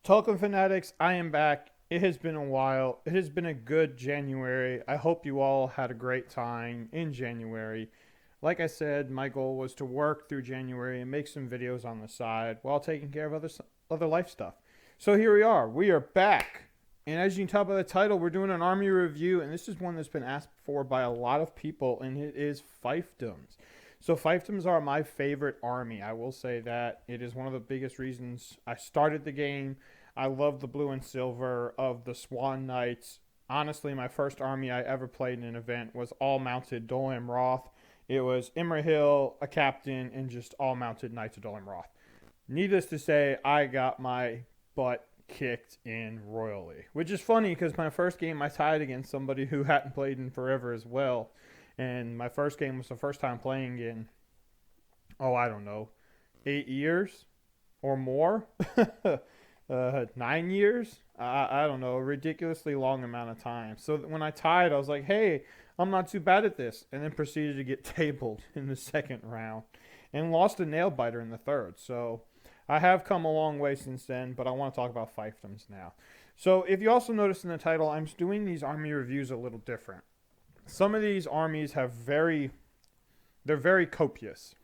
Tolkien fanatics, I am back. It has been a while. It has been a good January. I hope you all had a great time in January. Like I said, my goal was to work through January and make some videos on the side while taking care of other life stuff. So here we are. We are back. And as you can tell by the title, we're doing an army review, and this is one that's been asked for by a lot of people, and it is Fiefdoms. So Fiefdoms are my favorite army. I will say that. It is one of the biggest reasons I started the game. I love the blue and silver of the Swan Knights. Honestly, my first army I ever played in an event was all mounted Dol Amroth. It was Imrahil, a captain, and just all mounted Knights of Dol Amroth. Needless to say, I got my butt kicked in royally, which is funny because my first game I tied against somebody who hadn't played in forever as well. And my first game was the first time playing in, I don't know, 8 years or more. 9 years. I don't know, a ridiculously long amount of time. So when I tied, I was like, hey, I'm not too bad at this. And then proceeded to get tabled in the second round and lost a nail biter in the third. So I have come a long way since then, but I want to talk about fiefdoms now. So if you also notice in the title, I'm doing these army reviews a little different. Some of these armies they're very copious.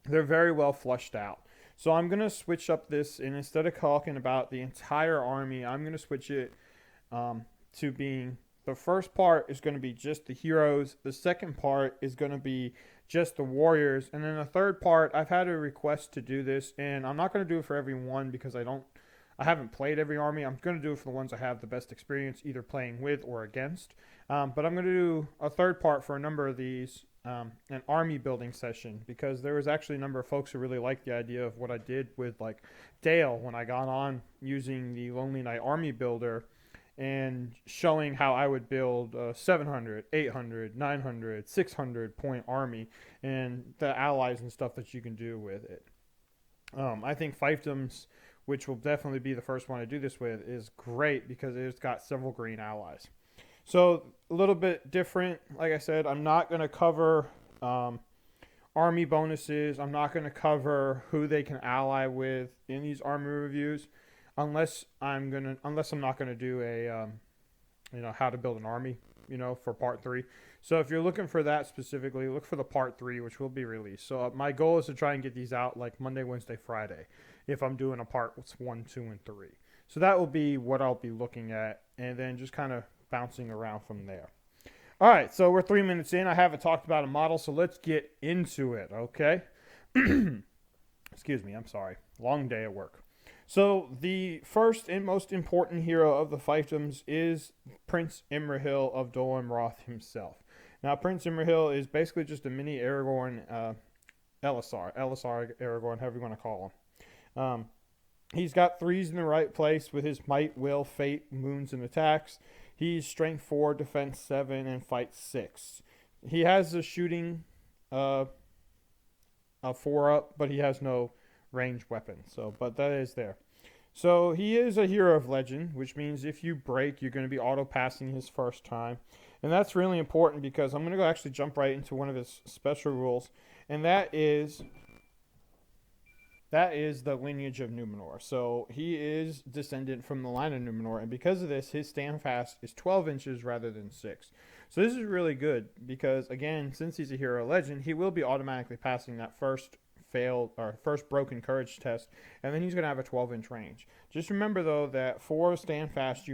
They're very well flushed out. So I'm going to switch up this, and instead of talking about the entire army, I'm going to switch it to being, the first part is going to be just the heroes. The second part is going to be just the warriors. And then the third part, I've had a request to do this, and I'm not going to do it for every one because I haven't played every army. I'm going to do it for the ones I have the best experience either playing with or against. But I'm going to do a third part for a number of these, an army building session, because there was actually a number of folks who really liked the idea of what I did with like Dale when I got on using the Lonely Knight army builder and showing how I would build a 700, 800, 900, 600 point army and the allies and stuff that you can do with it. I think Fiefdoms, which will definitely be the first one to do this with, is great because it's got several green allies. So a little bit different. Like I said, I'm not going to cover army bonuses. I'm not going to cover who they can ally with in these army reviews, unless I'm not going to do a how to build an army, for part 3. So if you're looking for that specifically, look for the part 3, which will be released. So my goal is to try and get these out like Monday, Wednesday, Friday, if I'm doing a part 1, 2, and 3. So that will be what I'll be looking at, and then just kind of bouncing around from there. All right, so we're 3 minutes in. I haven't talked about a model, so let's get into it, okay? Excuse me, I'm sorry. Long day at work. So the first and most important hero of the fiefdoms is Prince Imrahil of Dol Amroth himself. Now, Prince Imrahil is basically just a mini Aragorn, Elessar, Aragorn, however you want to call him. He's got 3s in the right place with his might, will, fate, wounds, and attacks. He's strength 4, defense 7, and fight 6. He has a shooting a 4 up, but he has no ranged weapon. But that is there. So he is a hero of legend, which means if you break, you're going to be auto-passing his first time. And that's really important because I'm going to go actually jump right into one of his special rules, and that is the Lineage of Numener. So he is descendant from the line of Numenor, and because of this, his Standpast is 12 inches rather than 6. So this is really good because, again, since he's a hero legend, he will be automatically passing that first broken courage test, and then he's going to have a 12-inch range. Just remember, though, that for Standfast,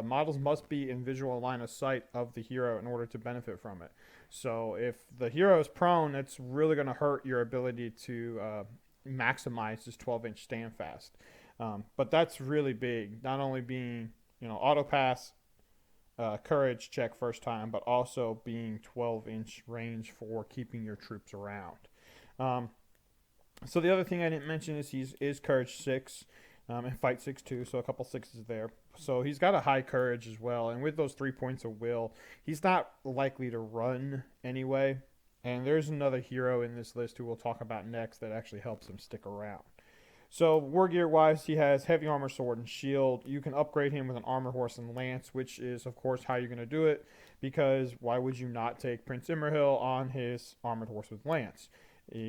models must be in visual line of sight of the hero in order to benefit from it. So if the hero is prone, it's really going to hurt your ability to maximize this 12-inch Standfast. But that's really big, not only being auto pass courage check first time, but also being 12-inch range for keeping your troops around. So the other thing I didn't mention is he is courage 6 and fight 6 too, so a couple 6s there. So he's got a high courage as well, and with those 3 points of will, he's not likely to run anyway. And there's another hero in this list who we'll talk about next that actually helps him stick around. So war gear wise, he has heavy armor, sword, and shield. You can upgrade him with an armor horse and lance, which is of course how you're going to do it, because why would you not take Prince Imrahil on his armored horse with lance?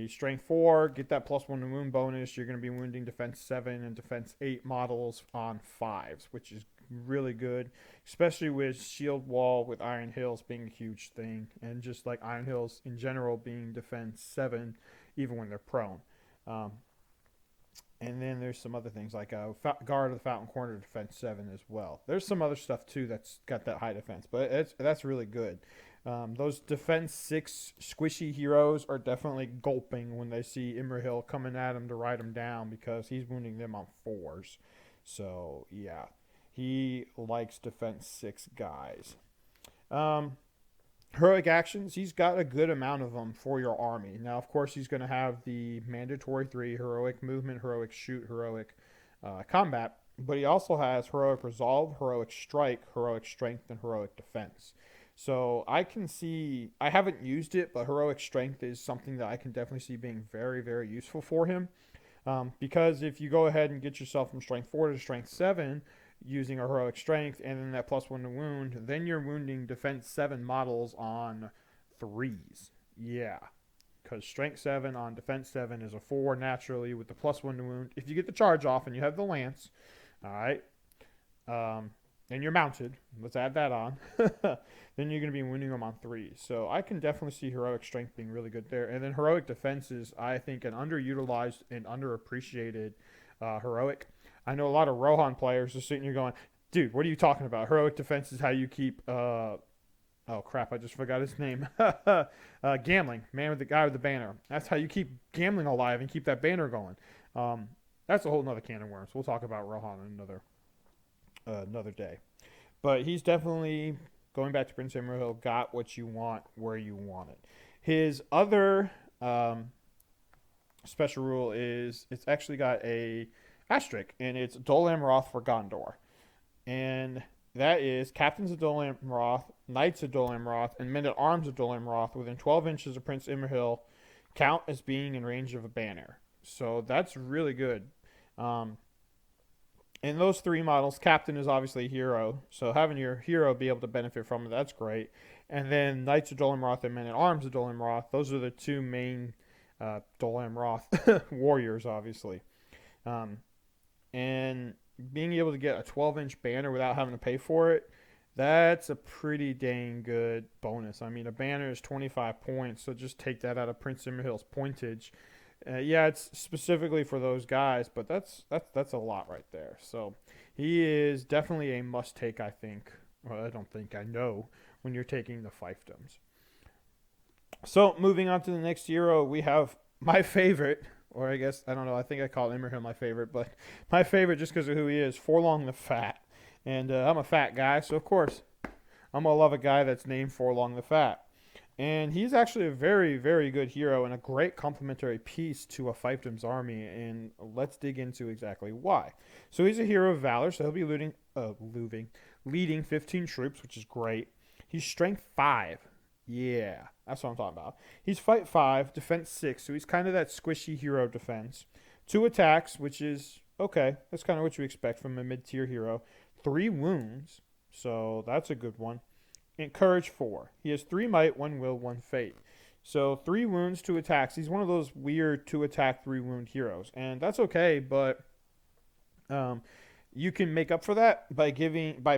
Strength 4, get that +1 to wound bonus. You're going to be wounding defense 7 and defense 8 models on 5s, which is really good, especially with shield wall with Iron Hills being a huge thing, and just like Iron Hills in general being defense 7 even when they're prone. And then there's some other things like Guard of the Fountain Corner defense 7 as well. There's some other stuff too that's got that high defense, but that's really good. Those defense 6 squishy heroes are definitely gulping when they see Imrahil coming at them to ride them down because he's wounding them on 4s. So yeah, he likes defense 6 guys. Heroic actions, he's got a good amount of them for your army. Now, of course, he's going to have the mandatory 3, heroic movement, heroic shoot, heroic combat, but he also has heroic resolve, heroic strike, heroic strength, and heroic defense. So I can see, I haven't used it, but heroic strength is something that I can definitely see being very, very useful for him. Because if you go ahead and get yourself from strength 4 to strength 7, using a heroic strength and then that +1 to wound, then you're wounding defense 7 models on 3s. Yeah, because strength 7 on defense 7 is a 4 naturally with the +1 to wound. If you get the charge off and you have the lance, all right, and you're mounted, let's add that on, then you're going to be wounding them on 3s. So I can definitely see heroic strength being really good there. And then heroic defense is, I think, an underutilized and underappreciated heroic. I know a lot of Rohan players are sitting here going, dude, what are you talking about? Heroic defense is how you keep, oh crap, I just forgot his name. Gambling, man with the guy with the banner. That's how you keep gambling alive and keep that banner going. That's a whole nother can of worms. We'll talk about Rohan another day. But he's definitely, going back to Prince Imrahil, got what you want where you want it. His other special rule is it's actually got a asterisk, and it's Dol Amroth for Gondor. And that is captains of Dol Amroth, knights of Dol Amroth, and men-at-arms of Dol Amroth within 12 inches of Prince Imrahil count as being in range of a banner. So that's really good. In those 3 models, captain is obviously a hero, so having your hero be able to benefit from it, that's great. And then knights of Dol Amroth and men-at-arms of Dol Amroth, those are the 2 main Dol Amroth warriors, obviously. And being able to get a 12-inch banner without having to pay for it, that's a pretty dang good bonus. I mean, a banner is 25 points, so just take that out of Prince Imrahil's pointage. Yeah, it's specifically for those guys, but that's a lot right there. So he is definitely a must-take, I think. Well, I don't think, I know, when you're taking the fiefdoms. So moving on to the next hero, we have my favorite, or I guess, I don't know, I think I call Imrahil my favorite, but my favorite just because of who he is, Forlong the Fat. And I'm a fat guy, so of course, I'm going to love a guy that's named Forlong the Fat. And he's actually a very, very good hero and a great complementary piece to a fiefdoms army, and let's dig into exactly why. So he's a hero of valor, so he'll be leading 15 troops, which is great. He's strength 5. Yeah, that's what I'm talking about. He's fight 5, defense 6, so he's kind of that squishy hero defense. 2 attacks, which is okay. That's kind of what you expect from a mid-tier hero. 3 wounds, so that's a good one. And courage 4. He has 3 might, 1 will, 1 fate. So 3 wounds, 2 attacks. He's one of those weird 2 attack, 3 wound heroes, and that's okay. But you can make up for that by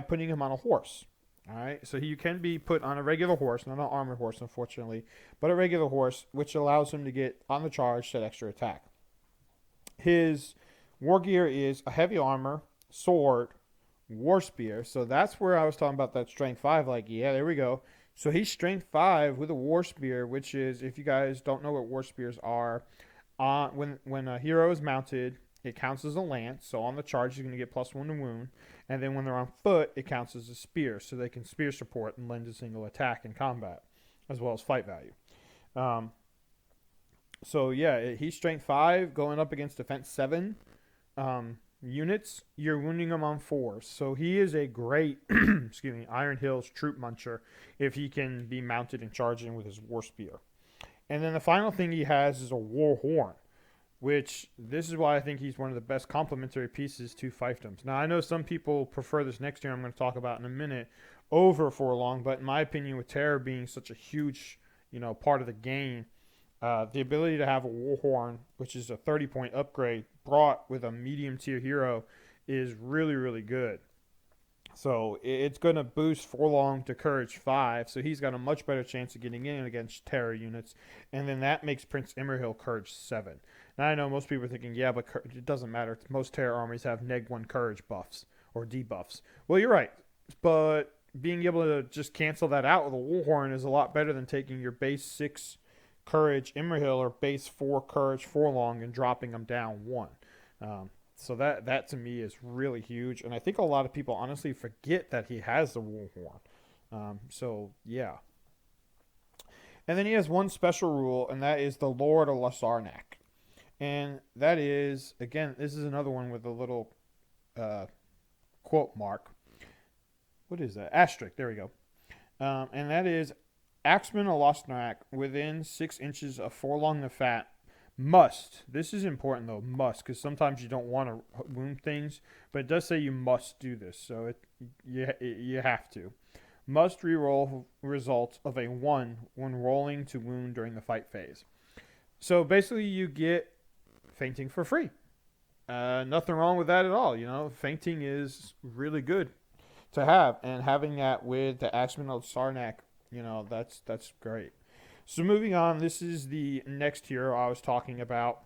putting him on a horse. All right, so you can be put on a regular horse, not an armored horse, unfortunately, but a regular horse, which allows him to get on the charge, that extra attack. His war gear is a heavy armor, sword, war spear. So that's where I was talking about that strength 5. Like, yeah, there we go. So he's strength 5 with a war spear, which is, if you guys don't know what war spears are, when a hero is mounted, it counts as a lance. So on the charge, you're going to get +1 to wound. And then when they're on foot, it counts as a spear. So they can spear support and lend a single attack in combat, as well as fight value. So yeah, he's strength 5 going up against defense 7 units. You're wounding him on 4s. So he is a great Iron Hills troop muncher if he can be mounted and charging with his war spear. And then the final thing he has is a war horn, which this is why I think he's one of the best complementary pieces to fiefdoms. Now, I know some people prefer this next year I'm going to talk about in a minute over Forlong, but in my opinion, with Terror being such a huge, part of the game, The ability to have a Warhorn, which is a 30-point upgrade, brought with a medium tier hero, is really, really good. So it's going to boost Forlong to Courage 5, so he's got a much better chance of getting in against Terror units. And then that makes Prince Imrahil Courage 7. Now I know most people are thinking, yeah, but it doesn't matter. Most Terror armies have -1 Courage buffs or debuffs. Well, you're right. But being able to just cancel that out with a Warhorn is a lot better than taking your base 6 Courage Imrahil or base 4 Courage Forlong and dropping them down 1. So that to me is really huge, and I think a lot of people honestly forget that he has the Warhorn. So yeah, and then he has one special rule, and that is the Lord of Lasarnak, and that is, again, this is another one with a little quote mark. What is that? Asterisk. There we go. And that is Axeman of Lasarnak within 6 inches of Forlong the Fat. Must. This is important though. Must, because sometimes you don't want to wound things, but it does say you must do this, so you have to. Must reroll results of a 1 when rolling to wound during the fight phase. So basically, you get fainting for free. Nothing wrong with that at all. You know, fainting is really good to have, and having that with the Axeman of Sarnak, you know, that's great. So moving on, this is the next hero I was talking about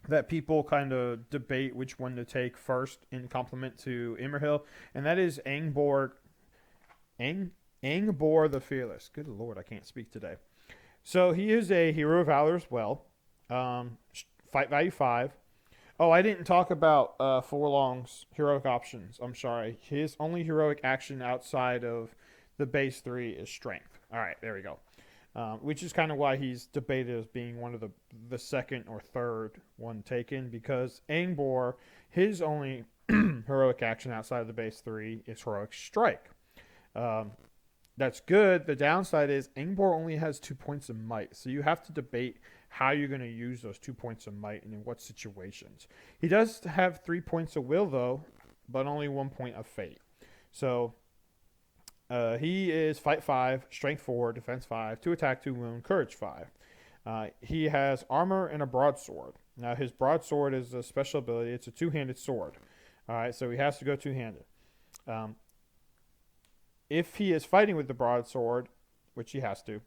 that people kind of debate which one to take first in complement to Imrahil, and that is Angbor the Fearless. Good Lord, I can't speak today. So he is a hero of valor as well. Fight value 5. Oh, I didn't talk about Forlong's heroic options. I'm sorry. His only heroic action outside of the base 3 is strength. All right, there we go. Which is kind of why he's debated as being one of the second or third one taken, because Angbor, his only heroic action outside of the base 3 is heroic strike. That's good. The downside is Angbor only has 2 points of might, so you have to debate how you're going to use those 2 points of might and in what situations. He does have 3 points of will though, but only 1 point of fate. So he is fight 5, strength 4, defense 5, 2 attack, 2 wound, courage 5. He has armor and a broadsword. Now his broadsword is a special ability. It's a 2-handed sword. All right, so he has to go 2-handed. If he is fighting with the broadsword, which he has to,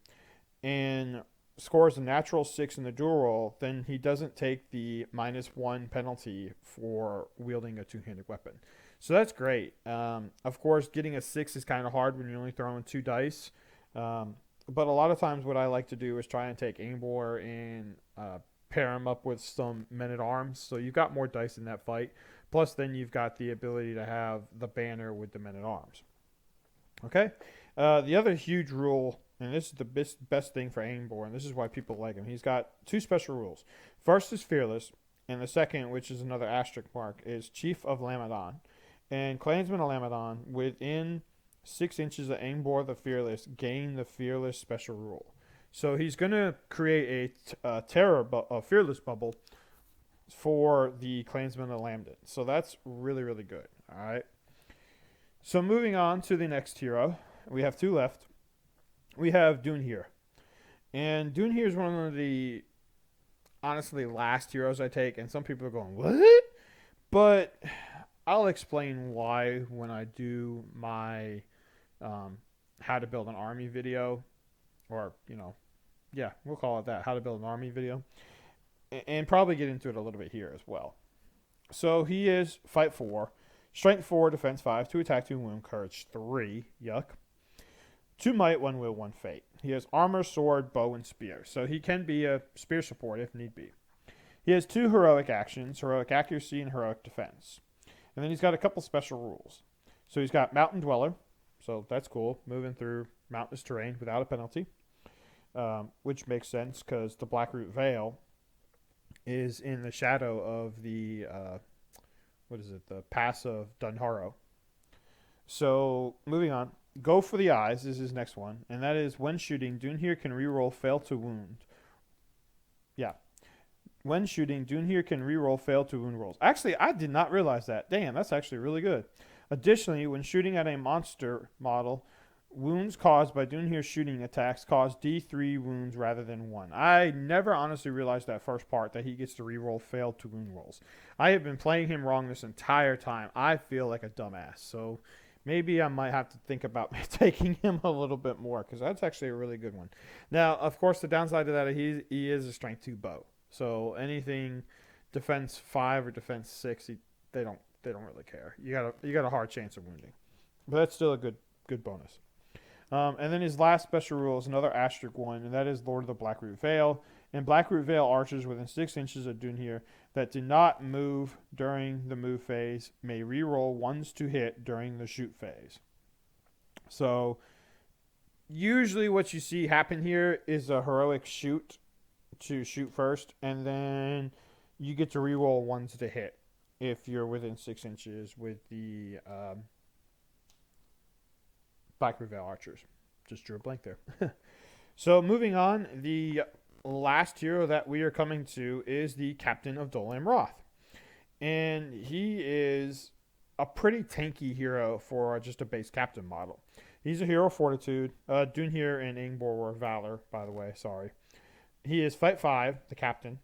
and scores a natural 6 in the dual roll, then he doesn't take the -1 penalty for wielding a 2-handed weapon. So that's great. Of course, getting a 6 is kind of hard when you're only throwing 2 dice. But a lot of times what I like to do is try and take Angbor and pair him up with some men-at-arms. So you've got more dice in that fight. Plus then you've got the ability to have the banner with the men-at-arms. Okay? The other huge rule, and this is the best thing for Angbor, and this is why people like him. He's got 2 special rules. First is Fearless, and the second, which is another asterisk mark, is Chief of Lamadon. And Clansmen of Lamadon, within 6 inches of Angbor the Fearless, gain the Fearless special rule. So he's going to create a Fearless bubble for the Clansmen of Lamdon. So that's really, really good. All right. So moving on to the next hero. We have 2 left. We have Dunhir. And Dunhir is one of the, honestly, last heroes I take. And some people are going, what? But I'll explain why when I do my how to build an army video, or, you know, yeah, we'll call it that, how to build an army video, and probably get into it a little bit here as well. So he is fight 4, strength 4, defense 5, 2 attack, 2 wound, courage 3, yuck, 2 might, 1 will, 1 fate. He has armor, sword, bow, and spear, so he can be a spear support if need be. He has 2 heroic actions, heroic accuracy and heroic defense. And then he's got a couple special rules. So he's got Mountain Dweller. So that's cool. Moving through mountainous terrain without a penalty. Which makes sense because the Blackroot Vale is in the shadow of the, the Pass of Dunharrow. So moving on. Go for the Eyes is his next one. And that is when shooting, Dunhir can reroll fail to wound. Yeah. When shooting, Dunhir can reroll fail to wound rolls. Actually, I did not realize that. Damn, that's actually really good. Additionally, when shooting at a monster model wounds caused by Dunhir shooting attacks cause D3 wounds rather than 1. I never honestly realized that first part, that he gets to reroll failed to wound rolls. I have been playing him wrong this entire time. I feel like a dumbass. So maybe I might have to think about taking him a little bit more, because that's actually a really good one. Now, of course, the downside to that, he is a strength 2 bow. So anything defense 5 or defense 6, they don't really care. You got a hard chance of wounding. But that's still a good bonus. And then his last special rule is another asterisk one, and that is Lord of the Blackroot Vale. And Blackroot Vale archers within 6 inches of Dunhir that do not move during the move phase may reroll 1s to hit during the shoot phase. So usually what you see happen here is a heroic shoot to shoot first, and then you get to reroll 1s to hit if you're within 6 inches with the Blackroot Vale archers. Just drew a blank there. So moving on, the last hero that we are coming to is the Captain of Dol Amroth. And he is a pretty tanky hero for just a base captain model. He's a hero of fortitude. Dunhir and Ingbor were valor, by the way, sorry. He is fight 5, the captain.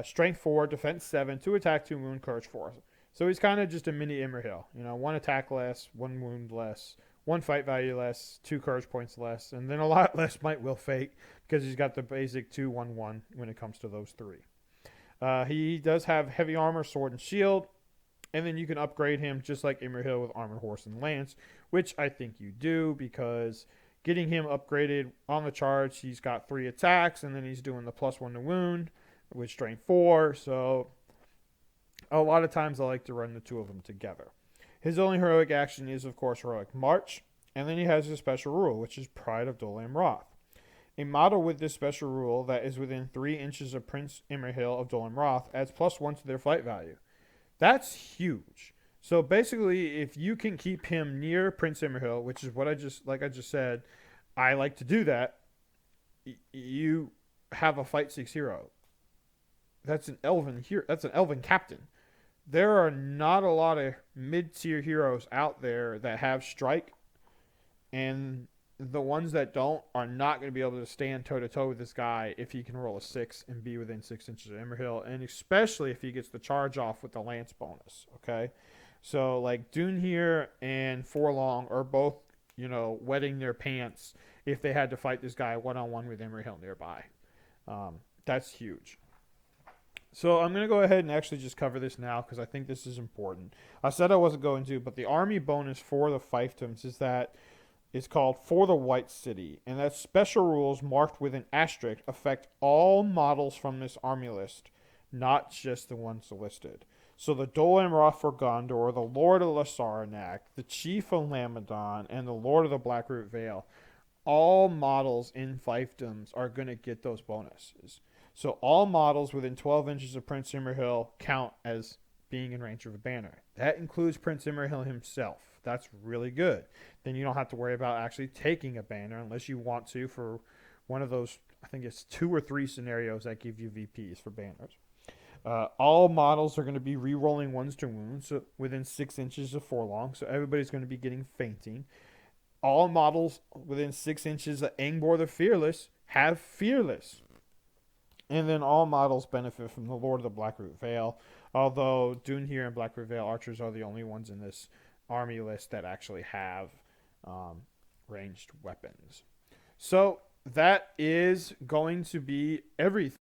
Strength 4, defense 7, 2 attack, 2 wound, courage 4. So he's kind of just a mini Imrahil. 1 attack less, 1 wound less, 1 fight value less, 2 courage points less, and then a lot less might will fate, because he's got the basic 2-1-1 when it comes to those 3. He does have heavy armor, sword, and shield, and then you can upgrade him just like Imrahil with armored horse and lance, which I think you do, because getting him upgraded on the charge, he's got 3 attacks, and then he's doing the +1 to wound with strength 4, so a lot of times I like to run the 2 of them together. His only heroic action is, of course, Heroic March, and then he has his special rule, which is Pride of Dol Amroth. A model with this special rule that is within 3 inches of Prince Imrahil of Dol Amroth adds +1 to their fight value. That's huge. So basically, if you can keep him near Prince Imrahil, which is what I just said, I like to do that, you have a fight 6 hero. That's an elven hero. That's an elven captain. There are not a lot of mid-tier heroes out there that have strike, and the ones that don't are not going to be able to stand toe-to-toe with this guy if he can roll a 6 and be within 6 inches of Imrahil, and especially if he gets the charge off with the lance bonus, okay? So, like, Dunhir and Forlong are both, wetting their pants if they had to fight this guy one-on-one with Imrahil nearby. That's huge. So I'm going to go ahead and actually just cover this now, because I think this is important. I said I wasn't going to, but the army bonus for the fiefdoms is that it's called For the White City, and that special rules marked with an asterisk affect all models from this army list, not just the ones listed. So the Dol Amroth for Gondor, the Lord of Elessar, the Chief of Lamadon, and the Lord of the Blackroot Vale, all models in fiefdoms are going to get those bonuses. So all models within 12 inches of Prince Imrahil count as being in range of a banner. That includes Prince Imrahil himself. That's really good. Then you don't have to worry about actually taking a banner unless you want to for one of those, I think it's 2 or 3 scenarios that give you VPs for banners. All models are going to be re-rolling 1s to wounds so within 6 inches of Forlong, so everybody's going to be getting fainting. All models within 6 inches of Angbor the Fearless have Fearless. And then all models benefit from the Lord of the Blackroot Vale, although Dunhir and Blackroot Vale archers are the only ones in this army list that actually have ranged weapons. So that is going to be everything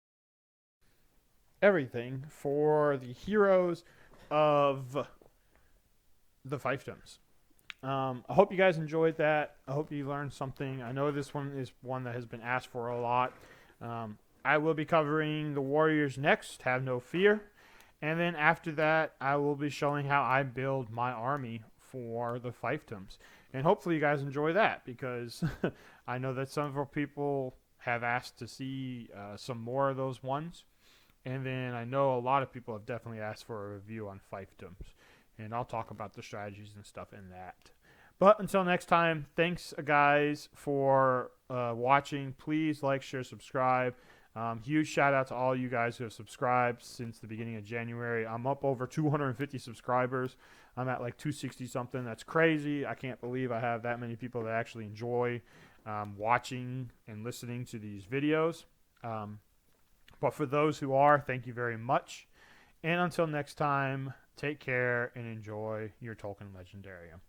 for the heroes of the fiefdoms. I hope you guys enjoyed that. I hope you learned something. I know this one is one that has been asked for a lot. I will be covering the warriors next, have no fear. And then after that, I will be showing how I build my army for the fiefdoms. And hopefully you guys enjoy that, because I know that several people have asked to see some more of those ones. And then I know a lot of people have definitely asked for a review on fiefdoms. And I'll talk about the strategies and stuff in that. But until next time, thanks guys for watching. Please like, share, subscribe. Huge shout out to all you guys who have subscribed since the beginning of January. I'm up over 250 subscribers. I'm at like 260 something. That's crazy. I can't believe I have that many people that actually enjoy watching and listening to these videos. But for those who are, thank you very much. And until next time, take care and enjoy your Tolkien Legendarium.